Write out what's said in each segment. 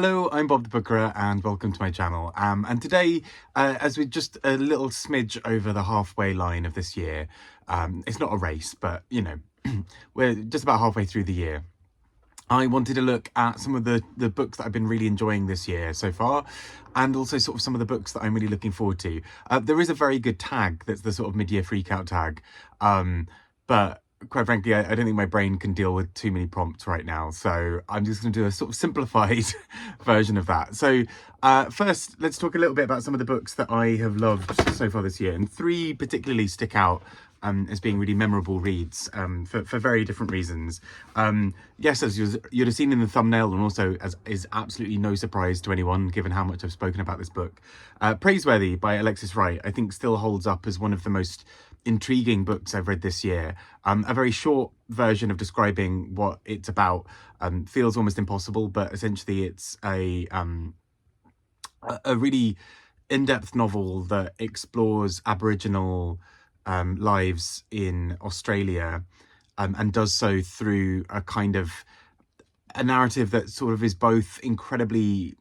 Hello, I'm Bob the Bookerer and welcome to my channel. And today, as we're just a little smidge over the halfway line of this year, it's not a race, but you know, we're just about halfway through the year. I wanted to look at some of the books that I've been really enjoying this year so far, and also sort of some of the books that I'm really looking forward to. There is a very good tag that's the sort of mid-year freakout tag, but quite frankly, I don't think my brain can deal with too many prompts right now, so I'm just going to do a sort of simplified version of that. So first, let's talk a little bit about some of the books that I have loved so far this year, and three particularly stick out as being really memorable reads for very different reasons. Yes, as you'd have seen in the thumbnail, and also as is absolutely no surprise to anyone given how much I've spoken about this book, Praiseworthy by Alexis Wright I think still holds up as one of the most intriguing books I've read this year. A very short version of describing what it's about feels almost impossible, but essentially it's a really in-depth novel that explores Aboriginal lives in Australia, and does so through a kind of a narrative that sort of is both incredibly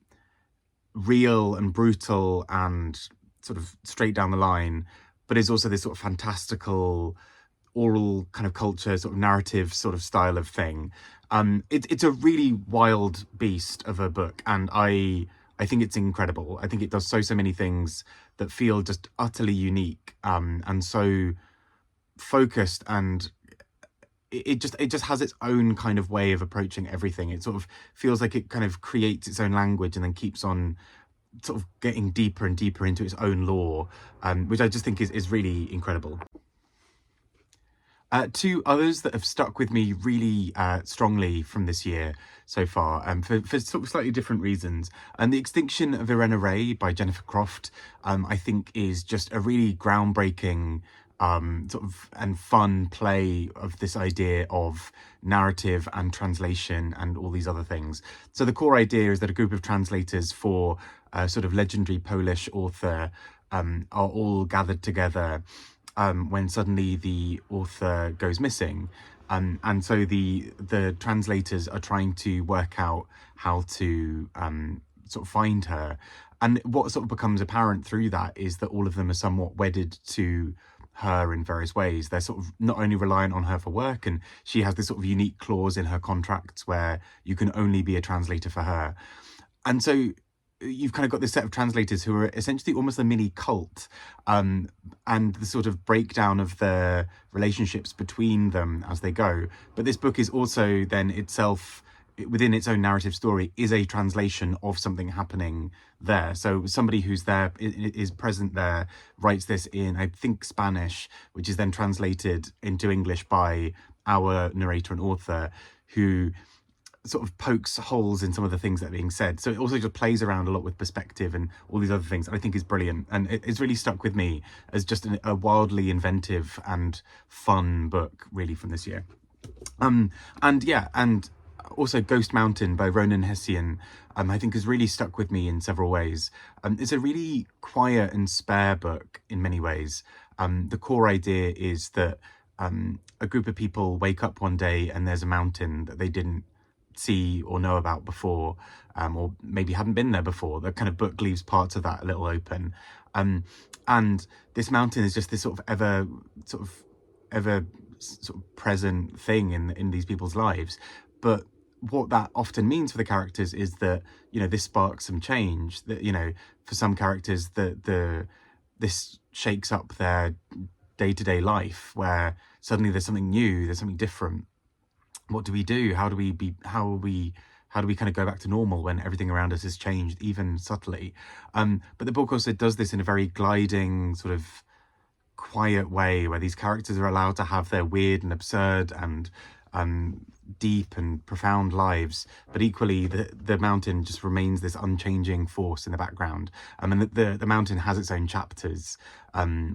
real and brutal and sort of straight down the line, but is also this sort of fantastical oral kind of culture sort of narrative sort of style of thing. It's a really wild beast of a book, and I think it's incredible. I think it does so many things that feel just utterly unique, and so focused, and it just has its own kind of way of approaching everything. It sort of feels like it kind of creates its own language and then keeps on sort of getting deeper and deeper into its own lore, which I just think is really incredible. Two others that have stuck with me really strongly from this year so far, for sort of slightly different reasons. And The Extinction of Irena by Jennifer Croft, I think is just a really groundbreaking sort of and fun play of this idea of narrative and translation and all these other things. So the core idea is that a group of translators for a sort of legendary Polish author are all gathered together when suddenly the author goes missing, and so the translators are trying to work out how to sort of find her. And what sort of becomes apparent through that is that all of them are somewhat wedded to her in various ways. They're sort of not only reliant on her for work, and she has this sort of unique clause in her contracts where you can only be a translator for her. And so you've kind of got this set of translators who are essentially almost a mini cult, and the sort of breakdown of the relationships between them as they go. But this book is also then itself, within its own narrative story, is a translation of something happening there. So somebody who's there, is present there, writes this in, I think, Spanish, which is then translated into English by our narrator and author, who sort of pokes holes in some of the things that are being said. So it also just plays around a lot with perspective and all these other things, and I think is brilliant. And it's really stuck with me as just a wildly inventive and fun book, really, from this year. And yeah, and also Ghost Mountain by Rónán Hession, I think has really stuck with me in several ways. It's a really quiet and spare book in many ways. The core idea is that a group of people wake up one day and there's a mountain that they didn't see or know about before, or maybe hadn't been there before. The kind of book leaves parts of that a little open, and this mountain is just this sort of ever present thing in these people's lives. But what that often means for the characters is that, you know, this sparks some change. That, you know, for some characters, this shakes up their day-to-day life, where suddenly there's something new, there's something different. What do we do? How do we kind of go back to normal when everything around us has changed, even subtly? But the book also does this in a very gliding, sort of quiet way, where these characters are allowed to have their weird and absurd and deep and profound lives, but equally the mountain just remains this unchanging force in the background. And the mountain has its own chapters,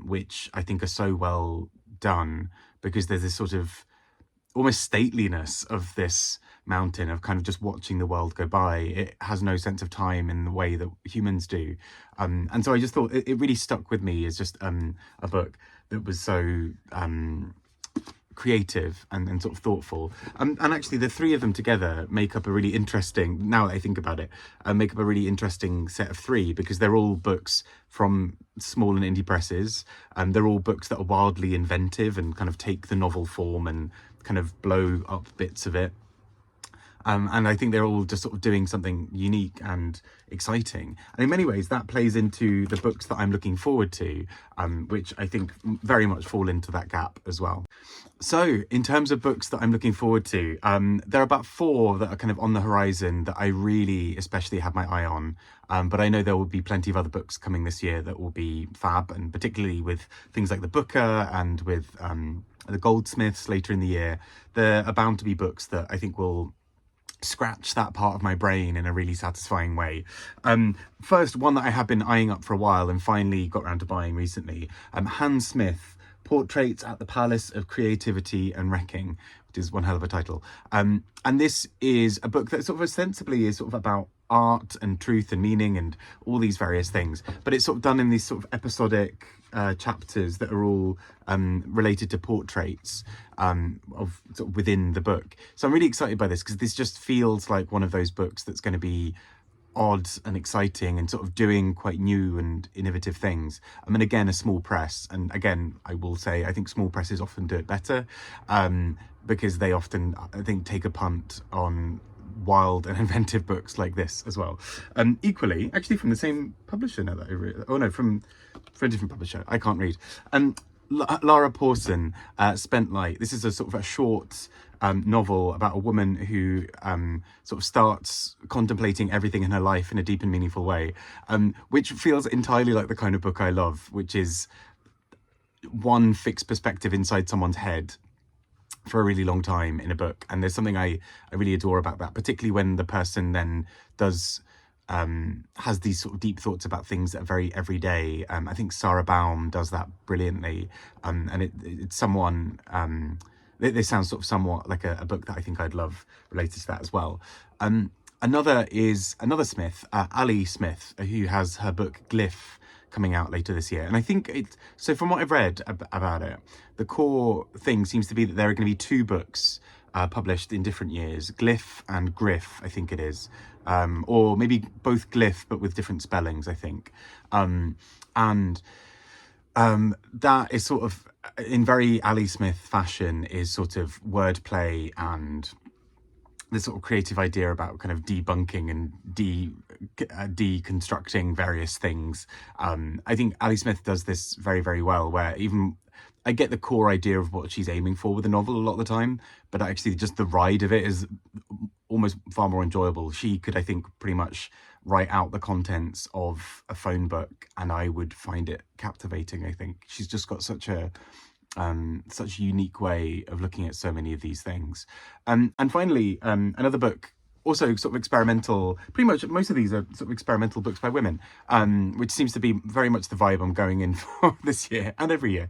which I think are so well done, because there's this sort of almost stateliness of this mountain, of kind of just watching the world go by. It has no sense of time in the way that humans do. And so I just thought it really stuck with me as just a book that was so creative and sort of thoughtful. And actually the three of them together make up a really interesting, now that I think about it, make up a really interesting set of three, because they're all books from small and indie presses. They're all books that are wildly inventive and kind of take the novel form and kind of blow up bits of it. And I think they're all just sort of doing something unique and exciting. And in many ways, that plays into the books that I'm looking forward to, which I think very much fall into that gap as well. So in terms of books that I'm looking forward to, there are about 4 that are kind of on the horizon that I really especially have my eye on. But I know there will be plenty of other books coming this year that will be fab, and particularly with things like the Booker and with the Goldsmiths later in the year, there are bound to be books that I think will scratch that part of my brain in a really satisfying way. First, one that I have been eyeing up for a while and finally got around to buying recently, Hans Smith, Portraits at the Palace of Creativity and Wrecking, which is one hell of a title. And this is a book that sort of ostensibly is sort of about art and truth and meaning and all these various things, but it's sort of done in these sort of episodic chapters that are all related to portraits of sort of within the book. So I'm really excited by this, because this just feels like one of those books that's going to be odd and exciting and sort of doing quite new and innovative things. I mean, again, a small press, and again, I will say I think small presses often do it better, because they often, I think, take a punt on wild and inventive books like this as well. Equally, actually from the same publisher now that I read, oh no, from a different publisher, I can't read. Lara Pawson, Spent Light. This is a sort of a short novel about a woman who sort of starts contemplating everything in her life in a deep and meaningful way, which feels entirely like the kind of book I love, which is one fixed perspective inside someone's head for a really long time in a book. And there's something I really adore about that, particularly when the person then has these sort of deep thoughts about things that are very everyday. I think Sarah Baum does that brilliantly, and it's someone, this sounds sort of somewhat like a book that I think I'd love related to that as well. Another Smith, Ali Smith, who has her book Gliff coming out later this year. And I think so from what I've read about it, the core thing seems to be that there are going to be 2 books published in different years, Gliff and Griff, I think it is, or maybe both Gliff but with different spellings, I think. That is sort of, in very Ali Smith fashion, is sort of wordplay and the sort of creative idea about kind of debunking and deconstructing various things. I think Ali Smith does this very, very well, where even I get the core idea of what she's aiming for with the novel a lot of the time, but actually just the ride of it is almost far more enjoyable. She could, I think, pretty much write out the contents of a phone book and I would find it captivating. I think she's just got such a unique way of looking at so many of these things. And finally, another book, also sort of experimental. Pretty much most of these are sort of experimental books by women, which seems to be very much the vibe I'm going in for this year and every year.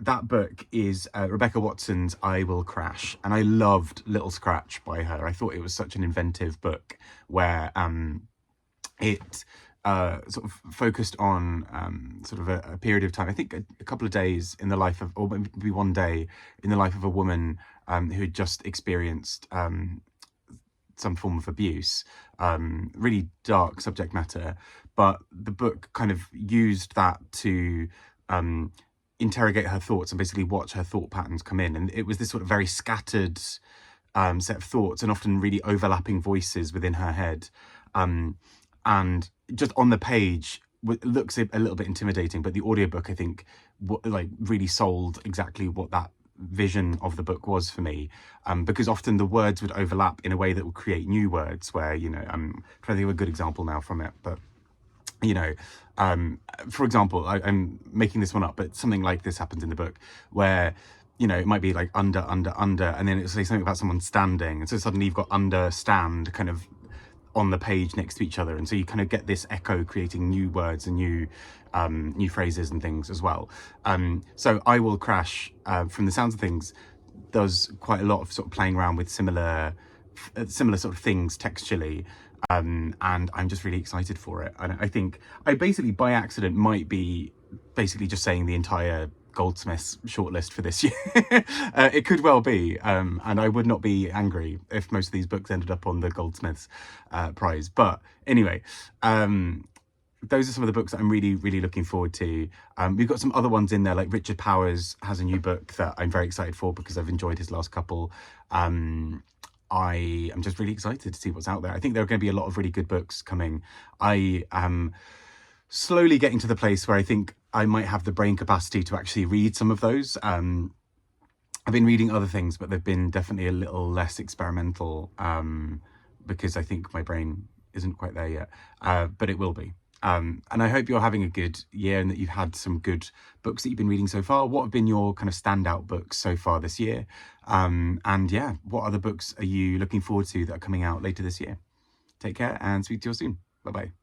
That book is Rebecca Watson's I Will Crash, and I loved Little Scratch by her. I thought it was such an inventive book where it sort of focused on sort of a period of time, I think a couple of days in the life of, or maybe one day in the life of a woman who had just experienced some form of abuse. Really dark subject matter, but the book kind of used that to interrogate her thoughts and basically watch her thought patterns come in. And it was this sort of very scattered set of thoughts and often really overlapping voices within her head. And just on the page, it looks a little bit intimidating, but the audiobook, I think, like really sold exactly what that vision of the book was for me, because often the words would overlap in a way that would create new words where, you know, I'm trying to think of a good example now from it, but, you know, for example, I'm making this one up, but something like this happens in the book where, you know, it might be like under, and then it'll say something about someone standing, and so suddenly you've got understand kind of on the page next to each other, and so you kind of get this echo creating new words and new phrases and things as well. So I Will Crash, from the sounds of things, does quite a lot of sort of playing around with similar sort of things textually, and I'm just really excited for it. And I think I basically by accident might be basically just saying the entire Goldsmiths shortlist for this year. It could well be, and I would not be angry if most of these books ended up on the Goldsmiths prize. But anyway, those are some of the books that I'm really, really looking forward to. We've got some other ones in there, like Richard Powers has a new book that I'm very excited for because I've enjoyed his last couple. I am just really excited to see what's out there. I think there are going to be a lot of really good books coming. I am slowly getting to the place where I think I might have the brain capacity to actually read some of those. I've been reading other things, but they've been definitely a little less experimental because I think my brain isn't quite there yet, but it will be. And I hope you're having a good year and that you've had some good books that you've been reading so far. What have been your kind of standout books so far this year? And yeah, what other books are you looking forward to that are coming out later this year? Take care and speak to you all soon. Bye-bye.